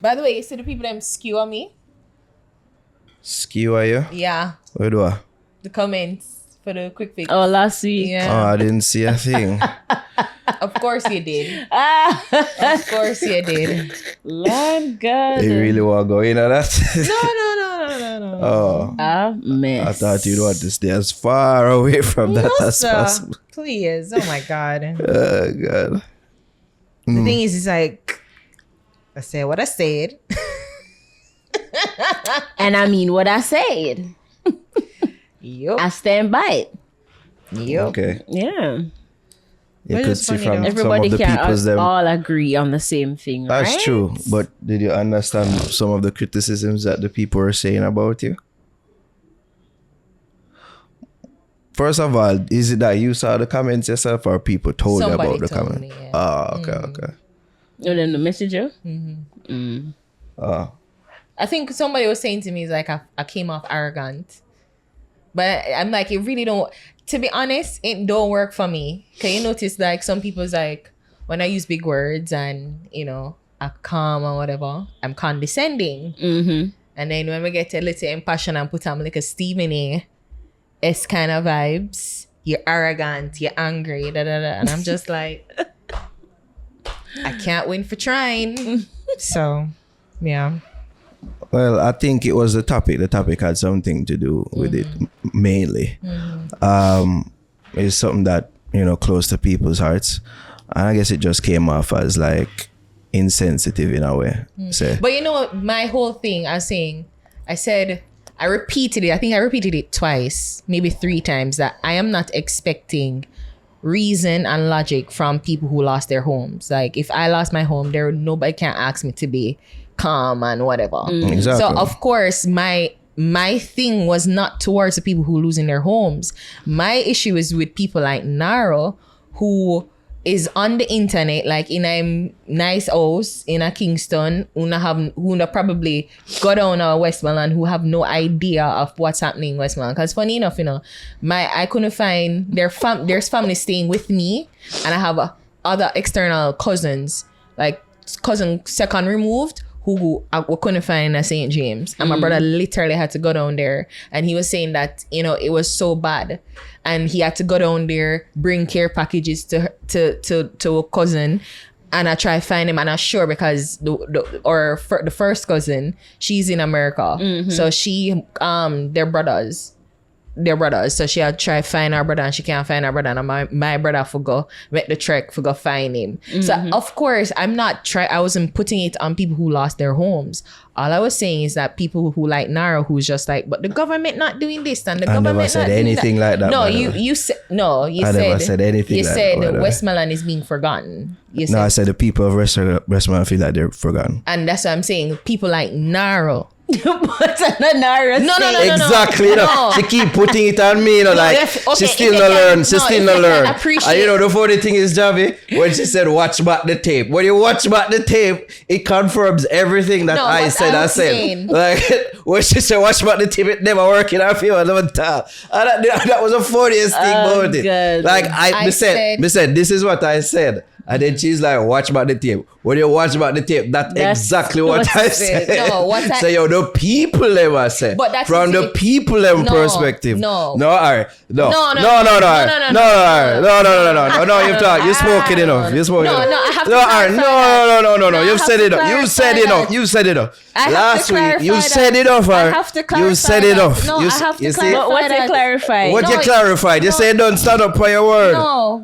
By the way, you see the people them skewer me? Skewer you? Yeah. Where do I? The comments for the Quik Fix. Oh, last week. Yeah. Oh, I didn't see a thing. Of course you did. Of course you did. Lord God. You really want to go in on that? No. Oh. A mess. I thought you'd want to stay as far away from that as sir. possible. Please. Oh my God. Oh, God. The thing is, it's like, I said what I said. And I mean what I said. Yup. I stand by it. Yup. Okay. Yeah. You But could it's see funny from though. some Everybody of the can't people's them. all agree on the same thing, right? That's true. But did you understand some of the criticisms that the people were saying about you? First of all, is it that you saw the comments yourself or people told you Somebody about the told comment? me, yeah. Oh, okay. Oh, then the messenger? Oh. I think somebody was saying to me, it's like I came off arrogant. But I'm like, it really don't, to be honest, it don't work for me. Can you notice like some people's like, when I use big words and, you know, I calm or whatever, I'm condescending. Mm-hmm. And then when we get a little impassion and put on like a Stephen A.S. kind of vibes, you're arrogant, you're angry, and I'm just like, I can't win for trying. So, yeah. Well, I think it was the topic. The topic had something to do with it mainly. It's something that, you know, close to people's hearts. And I guess it just came off as like insensitive in a way. So, But you know what? My whole thing, I repeated it. I think I repeated it twice, maybe 3 times, that I am not expecting reason and logic from people who lost their homes. Like if I lost my home, nobody can ask me to be calm and whatever. Exactly. So of course my thing was not towards the people who losing their homes. My issue is with people like Naro, who is on the internet, like in a nice house in a Kingston, who probably go down to Westmoreland, who have no idea of what's happening in Westmoreland. Because funny enough, you know, I couldn't find there's family staying with me, and I have other external cousins, like cousin second removed, who I couldn't find in St. James. And my brother literally had to go down there. And he was saying that, you know, it was so bad. And he had to go down there, bring care packages to a cousin. And I try to find him, and I'm sure because the first cousin, she's in America. So they're brothers. So she had tried to find her brother, and she can't find her brother, and my brother for go make the trek for go find him. So of course I wasn't putting it on people who lost their homes. All I was saying is that people who like Naro, who's just like, but the government not doing this and the government never said not doing anything like that. No, you said no. You I said never said anything. You like said that, Westmoreland is being forgotten. I said the people of Westmoreland feel like they're forgotten. And that's what I'm saying. People like Naro. What's another No. Exactly. No. She keep putting it on me, you know, like she still not learn. She still not learn. And you know the funny thing is, Javi, when she said watch back the tape. When you watch back the tape, it confirms everything that I said. Like when she said watch back the tape, it never worked in her favor. That was the funniest thing about it. God. Like I said, this is what I said. And then she's like, watch back the tape. When you watch back the tape, that's exactly what I said. No, what I... So, yo, the people ever said. But that's from the people perspective. No, all right. No, you've talked. You spoke it enough. You spoke it enough. I have to clarify. No. You've said it enough. You said it enough. Last week, you said it enough. I have to clarify. You said it enough. No, I have to clarify. What you clarified? What you clarified? You said don't stand up for your word. No,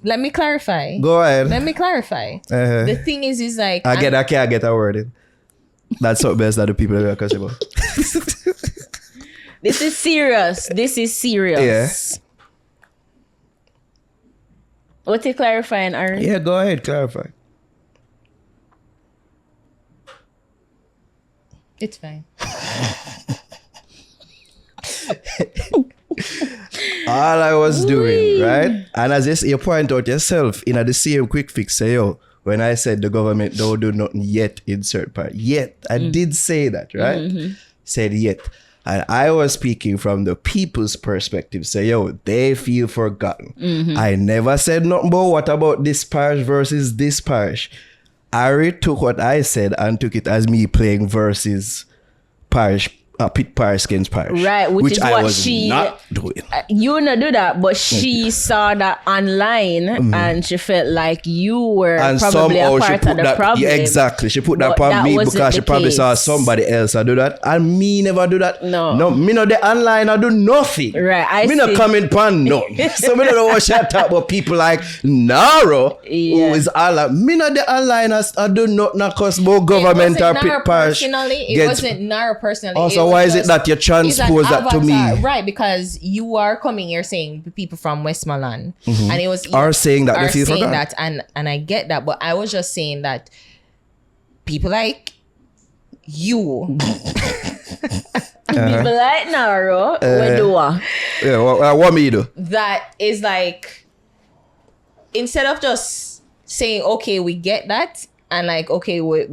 let me clarify. Go ahead. Let me clarify. The thing is like... I can't get a word in. That's what best that the people are cussing about. This is serious. Yeah. What you clarifying, Aaron? Yeah, go ahead, clarify. It's fine. All I was doing, right? And as you point out yourself, in the same Quik Fix, say, yo, when I said the government don't do nothing yet, insert part. Yet. I did say that, right? Said yet. And I was speaking from the people's perspective. Say, yo, they feel forgotten. I never said nothing about what about this parish versus this parish. Ari took what I said and took it as me playing versus Parish. Pit Parish against Parish. Right, which is I what was she not doing. You not do that, but she saw that online and she felt like you were And probably a part of the problem. Yeah, exactly. She put that But upon that me wasn't because she the probably saw case. somebody else do that. And me never do that. No. Me not the online, I do nothing. Right, Me not comment upon none. So me don't know what she talk about people like Naro, Yeah. who is all like, me not the online, I do nothing because more government or Pit Parish. It wasn't Naro personally. Also, why is it that you transpose that to me? Right, because you are coming, you're saying the people from Westmoreland, and it was Are saying that they feel saying forgotten. that, and I get that, but I was just saying that people like you, People like Naro, we do what? Yeah, what me do? that is like, instead of just saying, okay, we get that, and like, okay, we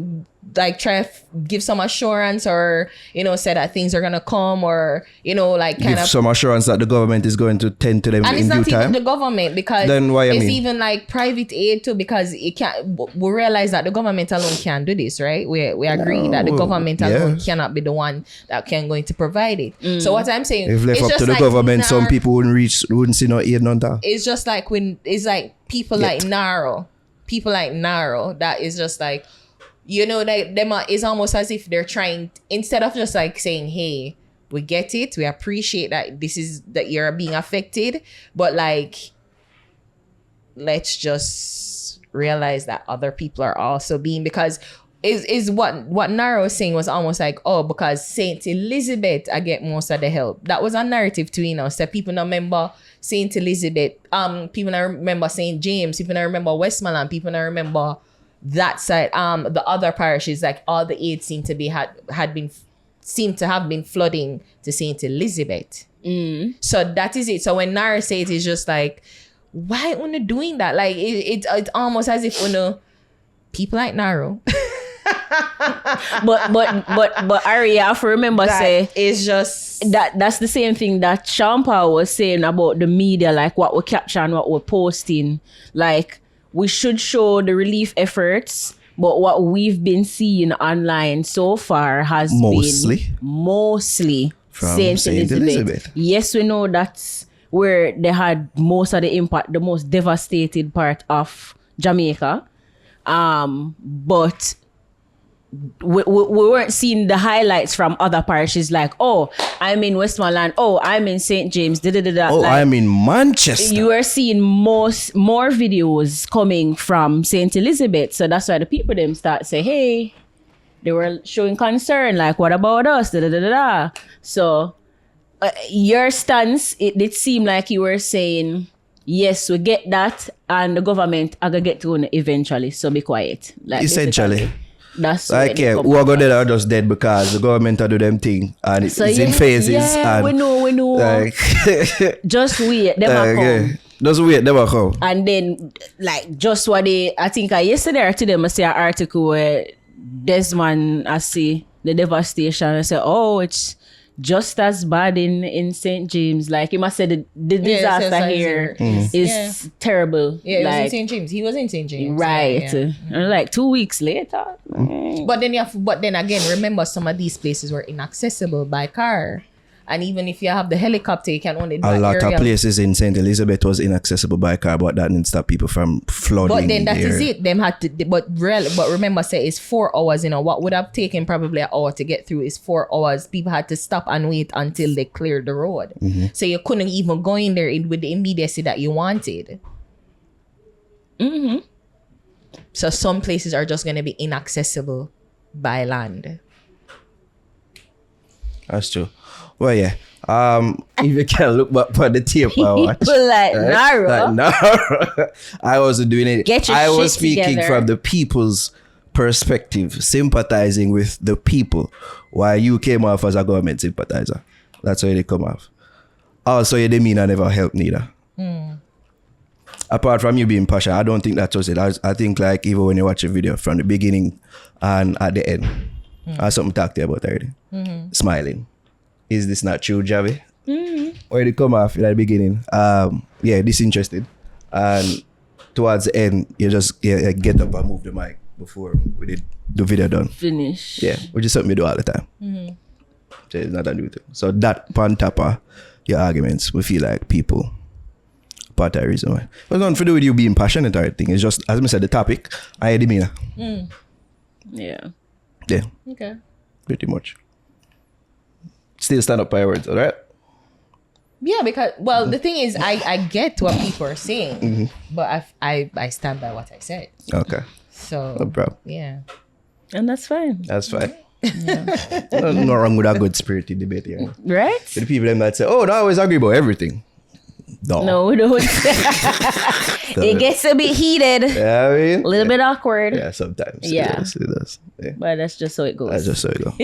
like try to give some assurance, or say that things are gonna come, or like kind Give of some assurance that the government is going to tend to them and in it's due not even time. the government, because Then why you it's mean? even like private aid too, because it can't. We realize that the government alone can't do this, right? We agree that the government alone cannot be the one that can going to provide it. So what I'm saying, If left it's up just to the like government, some people wouldn't see no aid none that. It's just like when it's like people like Naro, that is just like, it's almost as if they're trying, instead of just like saying, hey, we get it, we appreciate that you're being affected, but like, let's just realize that other people are also being, because is what Naro was saying was almost like, oh, because Saint Elizabeth I get most of the help. That was a narrative too, so people don't remember Saint Elizabeth, people don't remember Saint James, people don't remember Westmoreland, people don't remember that side, the other parishes, like all the aid seemed to have been flooding to Saint Elizabeth. So that is it. So when Nara says, it's just like, why are you doing that? Like it's almost as if people like Naro. but Ari, you have to remember, say it's just that's the same thing that Sean Paul was saying about the media, like what we capture and what we're posting. Like, we should show the relief efforts, but what we've been seeing online so far has been mostly from Saint Elizabeth. Yes, we know that's where they had most of the impact, the most devastated part of Jamaica. But we weren't seeing the highlights from other parishes, like, oh, I'm in Westmoreland, oh, I'm in St. James, Oh, like, I'm in Manchester. you are seeing more videos coming from St. Elizabeth. So that's why the people them start say, hey, they were showing concern, like, what about us? So your stance, it did seem like you were saying, yes, we get that, and the government are gonna get to it eventually, so be quiet. Like, essentially. That's like, yeah, who are dead are just dead because the government are do them thing, and it's in phases. Yeah, and we know. Like, just wait, them are come. Just wait, them are come. And then, like, just what I think yesterday or today, I see an article where Desmond, I see the devastation. I say, oh, it's just as bad in St. James. Like, he must say the disaster here is terrible. Yeah, it was in like, St. James. He was in St. James. right. Yeah. And like 2 weeks later. But then again, remember, some of these places were inaccessible by car. And even if you have the helicopter, you can only do a lot area. of places in St. Elizabeth was inaccessible by car, but that didn't stop people from flooding. But then that is it. Them had to, but remember, say it's 4 hours. What would have taken probably an hour to get through is 4 hours. People had to stop and wait until they cleared the road. So you couldn't even go in there with the immediacy that you wanted. So some places are just going to be inaccessible by land. That's true. Well, yeah. If you can look back for the tape I watched. People like Naro. I wasn't doing it. Get your I shit was speaking together. from the people's perspective, sympathizing with the people, while you came off as a government sympathizer. That's why they come off. Also, you didn't mean I never helped neither. Apart from you being passionate, I don't think that was it. I think, like, even when you watch a video from the beginning and at the end, I have something to talk to you about already. Smiling. Is this not true, Javi? Or did it come off at the beginning? Disinterested. And towards the end, you just get up and move the mic. before we did the video done. Finish. Yeah, which is something we do all the time. So it's not a new thing. So that on top of your arguments, we feel like people, part of the reason why. But nothing to do with you being passionate or anything. It's just, as I said, the topic, I demeanor. Yeah. Yeah. Okay. Pretty much. Still stand up by your words, all right? Yeah, because the thing is, I get what people are saying, but I stand by what I said. Okay. So no problem. Yeah, and that's fine. That's fine. Yeah. No wrong with a good spirited debate here. Right? So the people that say, "Oh, no, I always agree about everything." No, we don't. It gets a bit heated. Yeah, I mean, a little bit awkward. Yeah, sometimes. Yeah, it does. Yeah. But that's just how it goes. That's just how it goes.